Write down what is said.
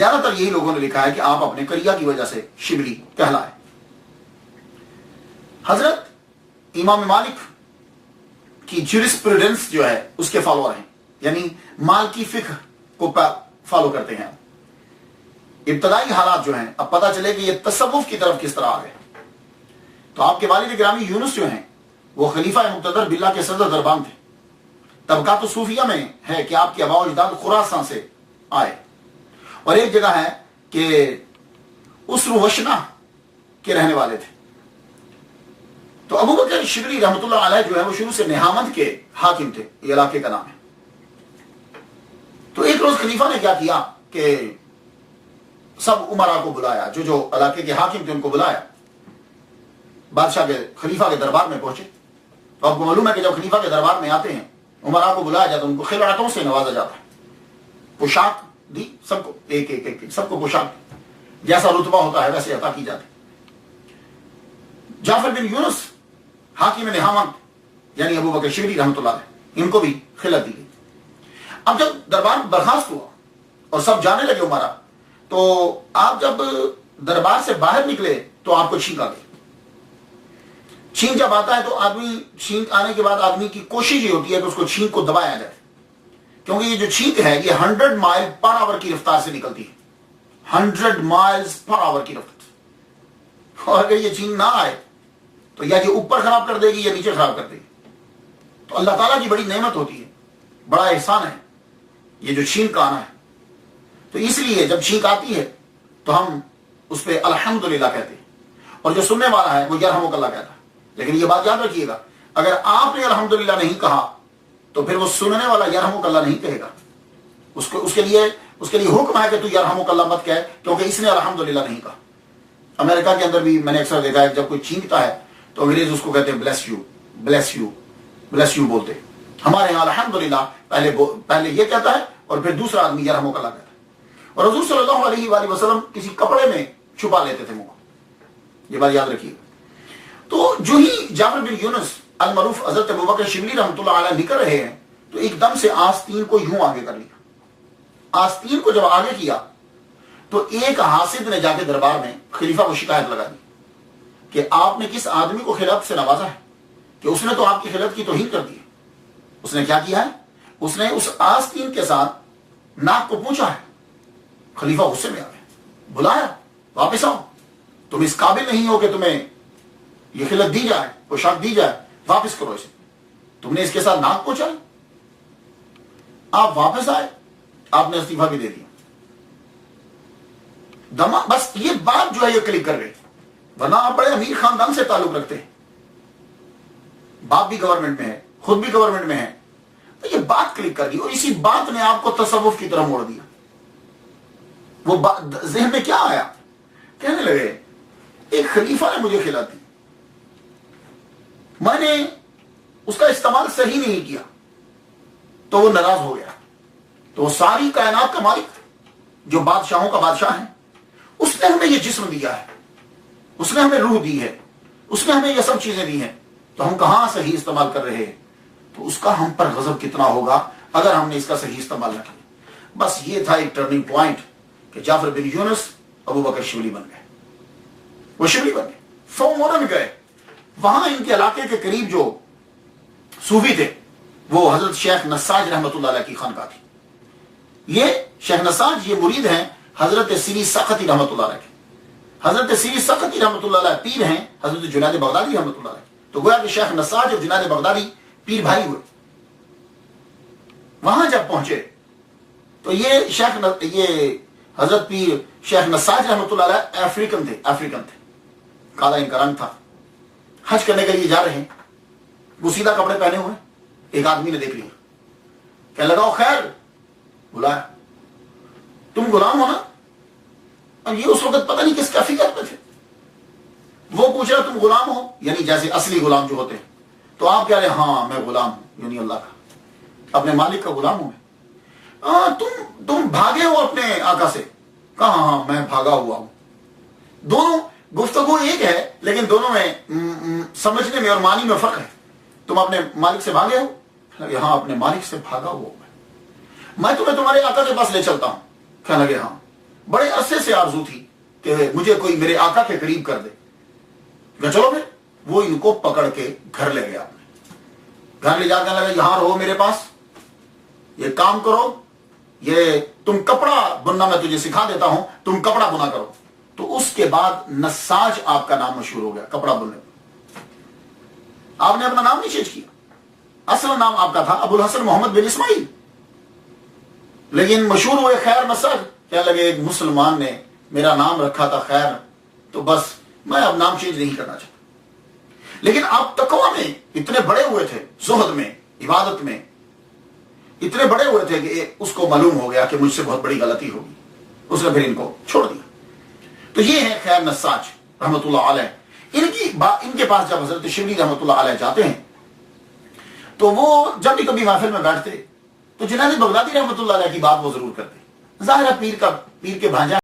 زیادہ تر یہی لوگوں نے لکھا ہے کہ آپ اپنے کریا کی وجہ سے شبلی کہلائے۔ حضرت امام مالک کی جورسپروڈنس جو ہے اس کے فالوور ہیں، یعنی مال کی فقہ کو فالو کرتے ہیں۔ ابتدائی حالات جو ہیں، اب پتہ چلے کہ یہ تصوف کی طرف کس طرح آ گئے۔ تو آپ کے والد گرامی یونس جو ہیں وہ خلیفہ مقتدر باللہ کے صدر دربان تھے۔ طبقات صوفیہ میں ہے کہ آپ کے آباء و اجداد خراسان سے آئے، اور ایک جگہ ہے کہ اسر وشنا کے رہنے والے تھے۔ تو ابو بکر شبلی رحمۃ اللہ علیہ جو ہے وہ شروع سے نہامند کے حاکم تھے، یہ علاقے کا نام ہے۔ تو ایک روز خلیفہ نے کیا کیا کہ سب امراء کو بلایا، جو علاقے کے حاکم تھے ان کو بلایا، بادشاہ کے خلیفہ کے دربار میں پہنچے۔ تو آپ کو معلوم ہے کہ جب خلیفہ کے دربار میں آتے ہیں امراء کو بلایا جاتا ہے، ان کو خلعتوں سے نوازا جاتا ہے، پوشاک دی سب کو، ایک سب کو پوشاک جیسا رتبہ ہوتا ہے ویسے عطا کی جاتی۔ جعفر بن یونس حاکم نہامند یعنی ابو بکر شبلی رحمۃ اللہ علیہ، ان کو بھی خلعت دی گئی۔ اب جب دربار برخاست ہوا اور سب جانے لگے امراء، تو آپ جب دربار سے باہر نکلے تو آپ کو چھینک آ گئی۔ چھینک جب آتا ہے تو آدمی، چھینک آنے کے بعد آدمی کی کوشش یہ ہوتی ہے کہ اس کو چھینک کو دبایا جائے، کیونکہ یہ جو چھینک ہے یہ 100 مائل پر آور کی رفتار سے نکلتی ہے، 100 مائلز پر آور کی رفتار، اور اگر یہ چھینک نہ آئے تو یا یہ اوپر خراب کر دے گی یا نیچے خراب کر دے گی۔ تو اللہ تعالیٰ کی بڑی نعمت ہوتی ہے، بڑا احسان ہے یہ جو چھینک کا آنا ہے۔ تو اس لیے جب چھینک آتی ہے تو ہم اس پہ الحمدللہ کہتے ہیں، اور جو سننے والا ہے وہ یرحمک اللہ کہتا ہے۔ لیکن یہ بات یاد رکھیے گا، اگر آپ نے الحمدللہ نہیں کہا تو پھر وہ سننے والا یرحمک اللہ نہیں کہے گا۔ اس کے لیے حکم ہے کہ تو یرحمک اللہ مت کہے، کیونکہ اس نے الحمدللہ نہیں کہا۔ امریکہ کے اندر بھی میں نے اکثر دیکھا ہے جب کوئی چھینکتا ہے تو انگریز اس کو کہتے ہیں bless you, bless you, bless you بولتے ہیں۔ ہمارے یہاں الحمدللہ پہلے یہ کہتا ہے اور پھر دوسرا آدمی یرحمک اللہ کہتا ہے۔ اور حضور صلی اللہ علیہ وآلہ وسلم کسی کپڑے میں چھپا لیتے تھے منہ کو، یہ بات یاد رکھیے۔ تو جو ہی جعفر بن یونس المعروف حضرت ابوبکر شبلی رحمۃ اللہ علیہ نکل رہے ہیں تو ایک دم سے آستین کو یوں آگے کر لیا۔ آستین کو جب آگے کیا تو ایک حاسد نے جا کے دربار میں خلیفہ کو شکایت لگا دی کہ آپ نے کس آدمی کو خلعت سے نوازا ہے، کہ اس نے تو آپ کی خلعت کی توہین کر دی ہے۔ اس نے کیا کیا ہے؟ اس نے اس آستین کے ساتھ ناک کو پوچھا ہے۔ خلیفہ غصے میں آ گئے، بلایا، واپس آؤ، تم اس قابل نہیں ہو کہ تمہیں یہ خلعت دی جائے، پوشاک دی جائے، واپس کرو اسے، تم نے اس کے ساتھ ناک پوچھا۔ آپ واپس آئے، آپ نے استعفیٰ بھی دے دیا۔ بس یہ بات جو ہے یہ کلک کر گئی، ورنہ آپ بڑے امیر خاندان سے تعلق رکھتے ہیں، باپ بھی گورنمنٹ میں ہے، خود بھی گورنمنٹ میں ہے، تو یہ بات کلک کر گئی، اور اسی بات نے آپ کو تصوف کی طرف موڑ دیا۔ وہ ذہن میں کیا آیا؟ کہنے لگے ایک خلیفہ نے مجھے خلعت دی، میں نے اس کا استعمال صحیح نہیں کیا تو وہ ناراض ہو گیا۔ تو وہ ساری کائنات کا مالک جو بادشاہوں کا بادشاہ ہے، اس نے ہمیں یہ جسم دیا ہے، اس نے ہمیں روح دی ہے، اس نے ہمیں یہ سب چیزیں دی ہیں، تو ہم کہاں صحیح استعمال کر رہے ہیں؟ تو اس کا ہم پر غضب کتنا ہوگا اگر ہم نے اس کا صحیح استعمال نہ کیا۔ بس یہ تھا ایک ٹرننگ پوائنٹ کہ جعفر بن یونس ابو بکر شبلی بن گئے، وہ شبلی بن گئے، فوراً گئے۔ وہاں ان کے علاقے کے قریب جو صوفی تھے وہ حضرت شیخ نساج رحمۃ اللہ علیہ کی خانقاہ تھی۔ یہ شیخ نساج یہ مرید ہیں حضرت سری سختی رحمۃ اللہ علیہ کے۔ حضرت سری سختی رحمۃ اللہ علیہ پیر ہیں حضرت جنید بغدادی رحمۃ اللہ علیہ۔ تو گویا کہ شیخ نساج اور جنید بغدادی پیر بھائی ہوئے۔ وہاں جب پہنچے تو یہ حضرت پیر شیخ نساج رحمۃ اللہ علیہ افریقن تھے، کالا ان کا رنگ تھا، حج کرنے کے لیے جا رہے ہیں، بوسیدہ کپڑے پہنے ہوئے۔ ایک آدمی نے دیکھ لیا، کہنے لگا خیر، بلایا، تم غلام ہو نا؟ اب یہ اس وقت پتہ نہیں کس کیفیت میں تھے، وہ پوچھ رہا تم غلام ہو، یعنی جیسے اصلی غلام جو ہوتے ہیں، تو آپ کہہ رہے ہاں میں غلام ہوں، یعنی اللہ کا، اپنے مالک کا غلام ہوں میں۔ تم بھاگے ہو اپنے آقا سے؟ کہا ہاں میں بھاگا ہوا ہوں۔ دونوں گفتگو ایک ہے لیکن دونوں میں سمجھنے میں اور معنی میں فرق ہے۔ تم اپنے مالک سے بھاگے ہو؟ ہاں اپنے مالک سے بھاگا ہوا ہوں میں تمہیں تمہارے آقا کے پاس لے چلتا ہوں۔ کہنے لگے ہاں، بڑے عرصے سے آرزو تھی کہ مجھے کوئی میرے آقا کے قریب کر دے. کہ چلو پھر وہ ان کو پکڑ کے گھر لے گیا. گھر لے جا کر لگا یہاں رہو میرے پاس, یہ کام کرو, یہ تم کپڑا بننا میں تجھے سکھا دیتا ہوں, تم کپڑا بنا کرو. تو اس کے بعد نساج آپ کا نام مشہور ہو گیا کپڑا بننے. آپ نے اپنا نام نہیں چینج کیا, اصل نام آپ کا تھا ابو الحسن محمد بن اسماعیل, لیکن مشہور ہوئے خیر نساج. کیا لگے ایک مسلمان نے میرا نام رکھا تھا خیر, تو بس میں اب نام چینج نہیں کرنا چاہتا. لیکن آپ تقوی میں اتنے بڑے ہوئے تھے, زہد میں, عبادت میں اتنے بڑے ہوئے تھے کہ اس کو معلوم ہو گیا کہ مجھ سے بہت بڑی غلطی ہوگی. اس نے پھر ان کو چھوڑ دیا. تو یہ ہے خیر نساج رحمت اللہ علیہ. ان کے پاس جب حضرت شبلی رحمت اللہ علیہ جاتے ہیں تو وہ جب بھی کبھی محفل میں بیٹھتے تو جنید بغدادی رحمت اللہ علیہ کی بات وہ ضرور کرتے. ظاہر ہے پیر کے بھانجا